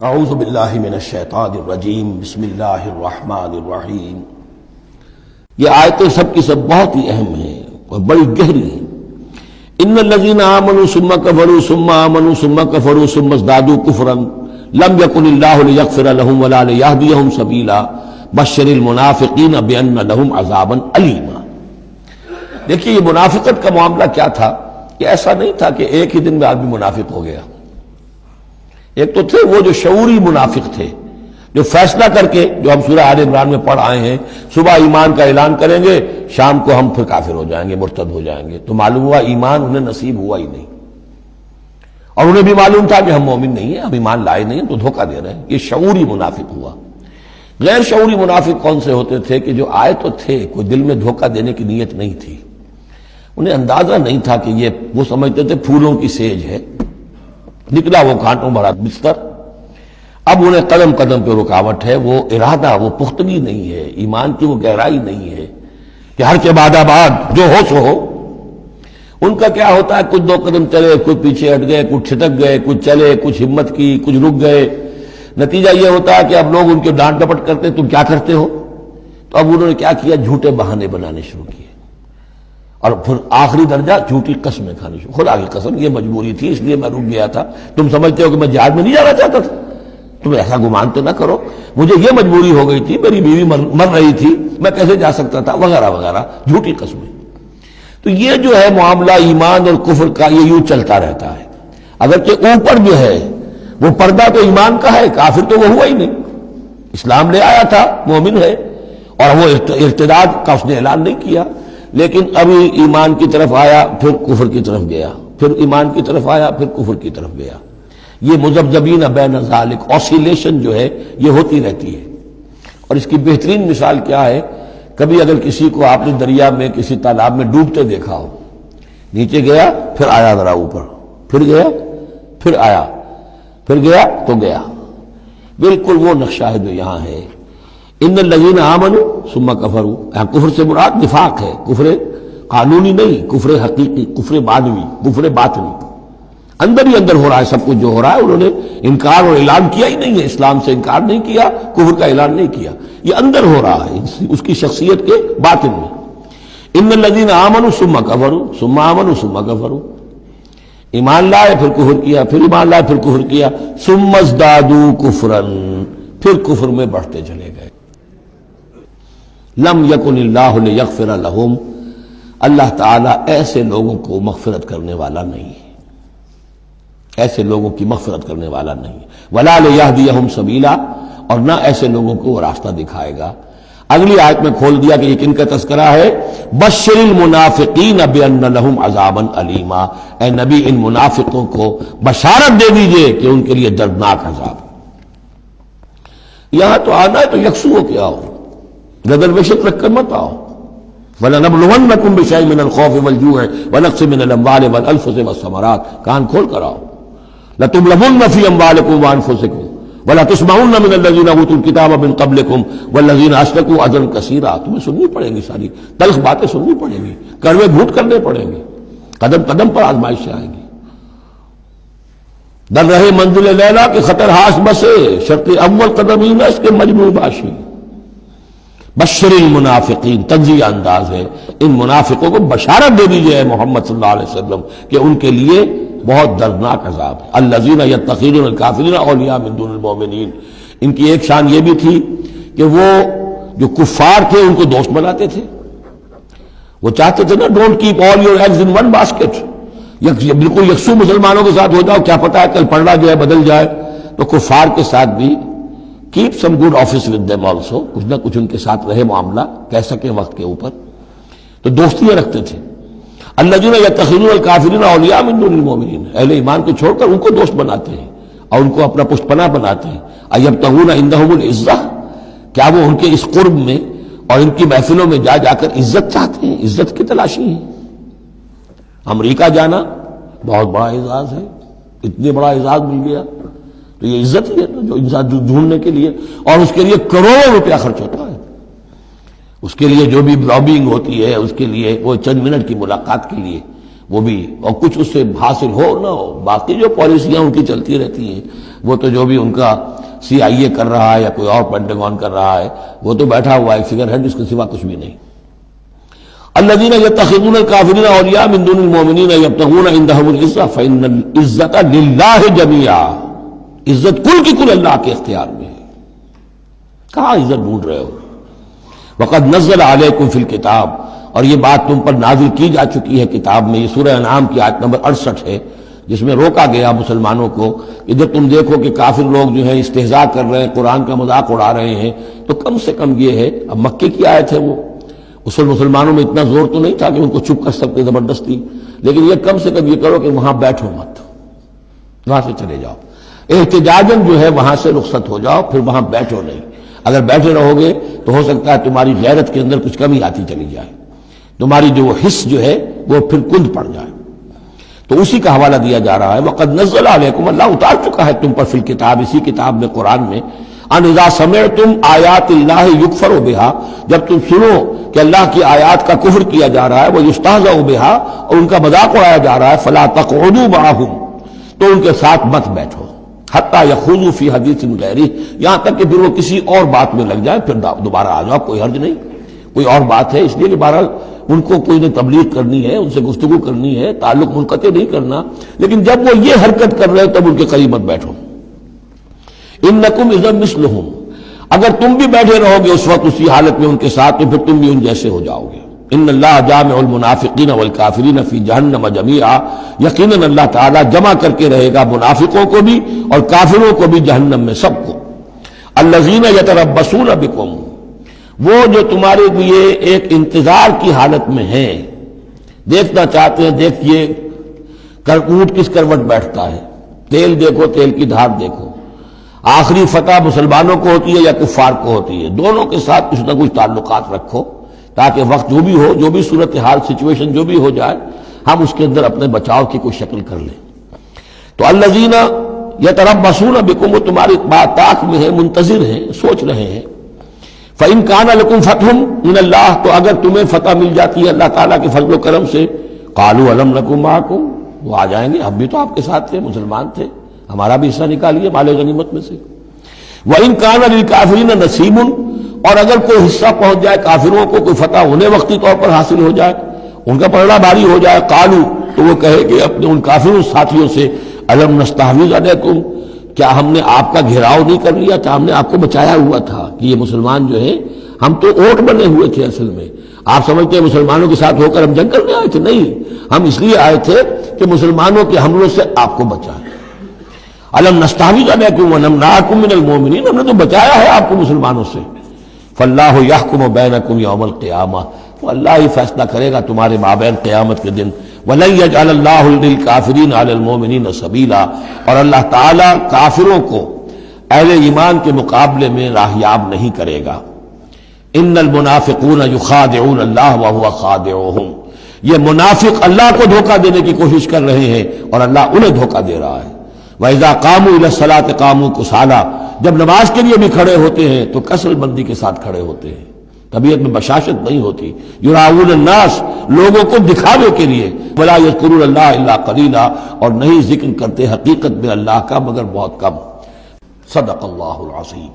اعوذ باللہ من الشیطان الرجیم بسم اللہ الرحمن الرحیم۔ یہ آیتیں سب کی سب بہت ہی اہم ہیں اور بڑی گہری ہیں۔ ان الذین آمنوا ثم کفروا ثم آمنوا ثم کفروا ثم ازدادوا کفرا لم یکن اللہ لیغفر لهم ولا لیہدیہم سبیلا بشر المنافقین بان لهم عذابا الیما۔ دیکھیے یہ منافقت کا معاملہ کیا تھا؟ یہ ایسا نہیں تھا کہ ایک ہی دن میں آدمی منافق ہو گیا۔ ایک تو تھے وہ جو شعوری منافق تھے، جو فیصلہ کر کے، جو ہم سورہ آل عمران میں پڑھ آئے ہیں، صبح ایمان کا اعلان کریں گے، شام کو ہم پھر کافر ہو جائیں گے، مرتد ہو جائیں گے، تو معلوم ہوا ایمان انہیں نصیب ہوا ہی نہیں، اور انہیں بھی معلوم تھا کہ ہم مومن نہیں ہیں، ہم ایمان لائے نہیں ہیں، تو دھوکہ دے رہے ہیں۔ یہ شعوری منافق ہوا۔ غیر شعوری منافق کون سے ہوتے تھے؟ کہ جو آئے تو تھے، کوئی دل میں دھوکہ دینے کی نیت نہیں تھی، انہیں اندازہ نہیں تھا کہ یہ، وہ سمجھتے تھے پھولوں کی سیج ہے، نکلا وہ کانٹوں بھرا بستر۔ اب انہیں قدم قدم پہ رکاوٹ ہے، وہ ارادہ، وہ پختگی نہیں ہے، ایمان کی وہ گہرائی نہیں ہے کہ ہر کے بعد آباد جو ہو سو ہو۔ ان کا کیا ہوتا ہے، کچھ دو قدم چلے، کچھ پیچھے ہٹ گئے، کچھ چھٹک گئے، کچھ چلے، کچھ ہمت کی، کچھ رک گئے۔ نتیجہ یہ ہوتا ہے کہ اب لوگ ان کے ڈانٹ ڈپٹ کرتے، تم کیا کرتے ہو؟ تو اب انہوں نے کیا کیا، جھوٹے بہانے بنانے شروع کیے، اور پھر آخری درجہ جھوٹی قسمیں کھانی شروع۔ خدا کی قسم یہ مجبوری تھی، اس لیے میں رک گیا تھا، تم سمجھتے ہو کہ میں جہاد میں نہیں جانا چاہتا تھا، تم ایسا گمان تو نہ کرو، مجھے یہ مجبوری ہو گئی تھی، میری بیوی مر رہی تھی، میں کیسے جا سکتا تھا، وغیرہ وغیرہ، جھوٹی قسمیں۔ تو یہ جو ہے معاملہ ایمان اور کفر کا، یہ یوں چلتا رہتا ہے۔ اگرچہ اوپر جو ہے وہ پردہ تو ایمان کا ہے، کافر تو وہ ہوا ہی نہیں، اسلام لے آیا تھا، مومن ہے، اور وہ ارتداد کا اس نے اعلان نہیں کیا، لیکن ابھی ایمان کی طرف آیا، پھر کفر کی طرف گیا، پھر ایمان کی طرف آیا، پھر کفر کی طرف گیا۔ یہ مذبذبین بین ذالک، اوسیلیشن جو ہے یہ ہوتی رہتی ہے۔ اور اس کی بہترین مثال کیا ہے، کبھی اگر کسی کو آپ نے دریا میں، کسی تالاب میں ڈوبتے دیکھا ہو، نیچے گیا پھر آیا ذرا اوپر، پھر گیا پھر آیا، پھر گیا تو گیا، بالکل وہ نقشہ ہے جو یہاں ہے۔ ان الذین آمنوا ثم کفروا، یہاں کفر سے مراد نفاق ہے، کفر قانونی نہیں، کفر حقیقی، کفر معنوی، کفر باطنی، اندر ہی اندر ہو رہا ہے سب کچھ جو ہو رہا ہے۔ انہوں نے انکار اور اعلان کیا ہی نہیں ہے، اسلام سے انکار نہیں کیا، کفر کا اعلان نہیں کیا، یہ اندر ہو رہا ہے اس کی شخصیت کے باطن میں۔ ان الذین آمنوا ثم کفروا ثم آمنوا ثم کفروا، ایمان لائے پھر کفر کیا، پھر ایمان لائے پھر کفر کیا، ثم ازدادوا کفرا، پھر کفر میں بڑھتے چلے گئے۔ لم یکن اللہ لیغفر لہم، اللہ تعالیٰ ایسے لوگوں کو مغفرت کرنے والا نہیں ہے، ایسے لوگوں کی مغفرت کرنے والا نہیں، ولا لیہدیہم سبیلا، اور نہ ایسے لوگوں کو وہ راستہ دکھائے گا۔ اگلی آیت میں کھول دیا کہ یہ کن کا تذکرہ ہے، بشر المنافقین بان لہم عذابا علیما، اے نبی ان منافقوں کو بشارت دے دیجئے کہ ان کے لیے دردناک عذاب۔ یہاں تو آنا ہے تو یکسو ہو کے آؤ، ریزرویشن رکھ کر مت آؤ۔ وَلَنَبْلُوَنَّكُمْ بِشَيْءٍ مِّنَ الْخَوْفِ وَالْجُوعِ وَنَقْصٍ مِّنَ الْأَمْوَالِ وَالْأَنفُسِ وَالثَّمَرَاتِ، کان کھول کر آؤ۔ لَتُبْلَوُنَّ فِي أَمْوَالِكُمْ وَأَنفُسِكُمْ وَلَتُسْمَعُنَّ مِنَ الَّذِينَ أُوتُوا الْكِتَابَ مِن قَبْلِكُمْ وَالَّذِينَ أَشْرَكُوا أَذًى كَثِيرًا، تمہیں سننی پڑیں گی، ساری تلخ باتیں سننی پڑیں گی، کڑوے گھونٹ کرنے پڑیں گے، قدم قدم پر آزمائشیں آئیں گی۔ در رہے منزل لیلا کے خطر ہاس بسے، شرط اول قدم ہی نہ اس کے مجنون باشی۔ بشر المنافقین، تنزیہ انداز ہے، ان منافقوں کو بشارت دے دیجئے محمد صلی اللہ علیہ وسلم کہ ان کے لیے بہت دردناک عذاب ہے۔ الذین یتخذون الکافرین اولیاء من دون المؤمنین، ان کی ایک شان یہ بھی تھی کہ وہ جو کفار تھے ان کو دوست بناتے تھے، وہ چاہتے تھے نا don't keep all your eggs in one basket, بالکل یکسو مسلمانوں کے ساتھ ہو جاؤ، کیا پتہ ہے کل پلڑا جو ہے بدل جائے، تو کفار کے ساتھ بھی keep some good office with them also، کچھ نہ کچھ ان کے ساتھ رہے معاملہ، کہہ سکے وقت کے اوپر، تو دوستیاں رکھتے تھے۔ الذین یتخذون الکافرین اولیاء من دون المؤمنین، اہل ایمان کو چھوڑ کر ان کو دوست بناتے ہیں اور ان کو اپنا پشت پناہ بناتے ہیں۔ ایبتغون عندہم العزہ، کیا وہ ان کے اس قرب میں اور ان کی محفلوں میں جا جا کر عزت چاہتے ہیں، عزت کی تلاشی ہے۔ امریکہ جانا بہت بڑا اعزاز ہے، اتنے بڑا اعزاز مل گیا تو یہ عزت ہی ہے جو انسان ڈھونڈنے کے لیے، اور اس کے لیے کروڑوں روپیہ خرچ ہوتا ہے، اس کے لیے جو بھی لابنگ ہوتی ہے، اس کے لیے وہ چند منٹ کی ملاقات کے لیے وہ بھی، اور کچھ اس سے حاصل ہو نہ ہو، باقی جو پالیسیاں ان کی چلتی رہتی ہیں، وہ تو جو بھی ان کا CIA کر رہا ہے یا کوئی اور پینٹاگون کر رہا ہے، وہ تو بیٹھا ہوا ہے فگر ہیڈ، اس کے سوا کچھ بھی نہیں۔ الذین یتخذون الکافرین اولیاء من دون المؤمنین یبتغون عندهم العزۃ فإن العزۃ للہ جمیعا، عزت کل کی کل اللہ کے اختیار میں ہے۔ کہاں عزت ڈھونڈ رہے ہو؟ وقد نزل علیکم فی الکتاب، اور یہ بات تم پر نازل کی جا چکی ہے کتاب میں۔ یہ سورہ انعام کی آیت نمبر 68 ہے، جس میں روکا گیا مسلمانوں کو کہ جب تم دیکھو کہ کافر لوگ جو ہیں استہزاء کر رہے ہیں، قرآن کا مذاق اڑا رہے ہیں، تو کم سے کم یہ ہے، اب مکے کی آیت ہے وہ، اس وقت مسلمانوں میں اتنا زور تو نہیں تھا کہ ان کو چپ کر سکتے زبردستی، لیکن یہ کم سے کم یہ کرو کہ وہاں بیٹھو مت، وہاں سے چلے جاؤ، احتجاجاً جو ہے وہاں سے رخصت ہو جاؤ، پھر وہاں بیٹھو نہیں۔ اگر بیٹھے رہو گے تو ہو سکتا ہے تمہاری غیرت کے اندر کچھ کمی آتی چلی جائے، تمہاری جو حس جو ہے وہ پھر کند پڑ جائے۔ تو اسی کا حوالہ دیا جا رہا ہے، وقد نزل علیکم، اللہ اتار چکا ہے تم پر فی الکتاب، اسی کتاب میں قرآن میں، ان اذا سمعتم آیات اللہ یکفر بہا، جب تم سنو کہ اللہ کی آیات کا کفر کیا جا رہا ہے، وہ یستہزأ بہا، اور ان کا مذاق اڑایا جا رہا ہے، فلا تقعدوا معہم، تو ان کے ساتھ مت بیٹھو، حتی یخوضوا فی حدیث غیرہ، یہاں تک کہ پھر وہ کسی اور بات میں لگ جائے، پھر دوبارہ آ جاؤ، کوئی حرج نہیں، کوئی اور بات ہے، اس لیے کہ بہرحال ان کو کوئی نے تبلیغ کرنی ہے، ان سے گفتگو کرنی ہے، تعلق منقطع نہیں کرنا، لیکن جب وہ یہ حرکت کر رہے ہیں تب ان کے قریب مت بیٹھو۔ انکم اذا مثلہم، اگر تم بھی بیٹھے رہو گے اس وقت اسی حالت میں ان کے ساتھ، تو پھر تم بھی ان جیسے ہو جاؤ گے۔ ان اللہ جامع المنافقین والکافرین فی جہنم جمیعا، یقیناً اللہ تعالیٰ جمع کر کے رہے گا منافقوں کو بھی اور کافروں کو بھی جہنم میں، سب کو۔ الذین یتربصون بکم، وہ جو تمہارے لیے ایک انتظار کی حالت میں ہیں، دیکھنا چاہتے ہیں، دیکھیے اونٹ کس کروٹ بیٹھتا ہے، تیل دیکھو، تیل کی دھار دیکھو، آخری فتح مسلمانوں کو ہوتی ہے یا کفار کو ہوتی ہے، دونوں کے ساتھ کچھ نہ کچھ تعلقات رکھو، تاکہ وقت جو بھی ہو، جو بھی صورتحال سچویشن جو بھی ہو جائے، ہم اس کے اندر اپنے بچاؤ کی کوئی شکل کر لیں۔ تو الذین یتربصون بکم، وہ تمہاری بات طاق میں ہے، منتظر ہیں، سوچ رہے ہیں۔ فَإِن كَانَ لَكُمْ فَتْحٌ مِّنَ اللَّهِ، تو اگر تمہیں فتح مل جاتی ہے اللہ تعالیٰ کے فضل و کرم سے، قَالُوا أَلَمْ نَكُن مَّعَكُمْ، وہ آ جائیں گے، ہم بھی تو آپ کے ساتھ تھے، مسلمان تھے، ہمارا بھی حصہ نکالیے مال غنیمت میں سے۔ وَإِن كَانَ لِلْكَافِرِينَ نَصِيبٌ، اور اگر کوئی حصہ پہنچ جائے کافروں کو، کوئی فتح انہیں وقتی طور پر حاصل ہو جائے، ان کا پلڑا بھاری ہو جائے، قالوا، تو وہ کہے کہ اپنے ان کافروں ساتھیوں سے، أَلَمْ نَسْتَحْوِذْ عَلَيْكُمْ، کیا ہم نے آپ کا گھیراؤ نہیں کر لیا تھا، ہم نے آپ کو بچایا ہوا تھا کہ یہ مسلمان جو ہیں، ہم تو اوٹ بنے ہوئے تھے اصل میں، آپ سمجھتے ہیں مسلمانوں کے ساتھ ہو کر ہم جنگ کرنے آئے تھے، نہیں، ہم اس لیے آئے تھے کہ مسلمانوں کے حملوں سے آپ کو بچائیں۔ أَلَمْ نَسْتَحْوِذْ عَلَيْكُمْ وَنَمْنَعْكُمْ مِنَ الْمُؤْمِنِينَ، ہم نے تو بچایا ہے آپ کو مسلمانوں سے۔ فَاللَّهُ يَحْكُمُ بَيْنَكُمْ يَوْمَ الْقِيَامَةِ، تو اللہ ہی فیصلہ کرے گا تمہارے مابین قیامت کے دن۔ وَلَن يَجْعَلَ اللَّهُ لِلْكَافِرِينَ عَلَى الْمُؤْمِنِينَ سَبِيلًا، اور اللہ تعالیٰ کافروں کو اہل ایمان کے مقابلے میں راہیاب نہیں کرے گا۔ ان المنافقون یخادعون اللہ وهو خادعهم، یہ منافق اللہ کو دھوکہ دینے کی کوشش کر رہے ہیں اور اللہ انہیں دھوکہ دے رہا ہے۔ وَإِذَا قَامُوا إِلَى الصَّلَاةِ قَامُوا كُسَالَىٰ، جب نماز کے لیے بھی کھڑے ہوتے ہیں تو کسل بندی کے ساتھ کھڑے ہوتے ہیں، طبیعت میں بشاشت نہیں ہوتی۔ یراؤون الناس، لوگوں کو دکھاوے کے لیے، وَلَا يَذْكُرُونَ اللَّهَ إِلَّا قَلِيلًا، اور نہیں ذکر کرتے حقیقت میں اللہ کا مگر بہت کم۔ صدق اللہ العظیم۔